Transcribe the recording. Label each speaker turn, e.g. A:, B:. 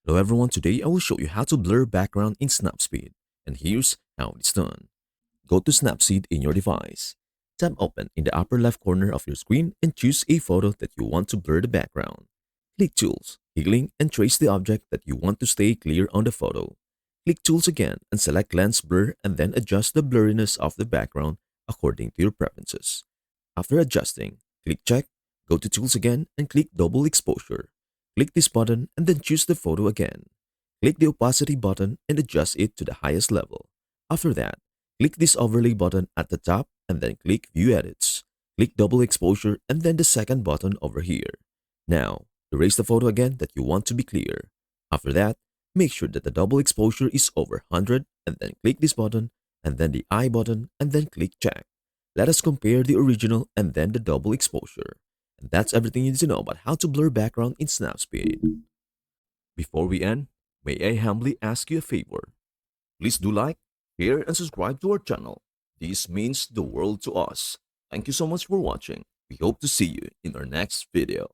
A: Hello everyone, today I will show you how to blur background in Snapseed. And here's how it's done. Go to Snapseed in your device. Tap open in the upper left corner of your screen and choose a photo that you want to blur the background. Click Tools, Healing, and trace the object that you want to stay clear on the photo. Click Tools again and select Lens Blur and then adjust the blurriness of the background according to your preferences. After adjusting, click Check, go to Tools again and click Double Exposure. Click this button and then choose the photo again. Click the opacity button and adjust it to the highest level. After that, click this overlay button at the top and then click View Edits. Click Double Exposure and then the second button over here. Now, erase the photo again that you want to be clear. After that, make sure that the double exposure is over 100 and then click this button and then the I button and then click Check. Let us compare the original and then the double exposure. And that's everything you need to know about how to blur background in Snapseed. Before we end, may I humbly ask you a favor? Please do like, share, and subscribe to our channel. This means the world to us. Thank you so much for watching. We hope to see you in our next video.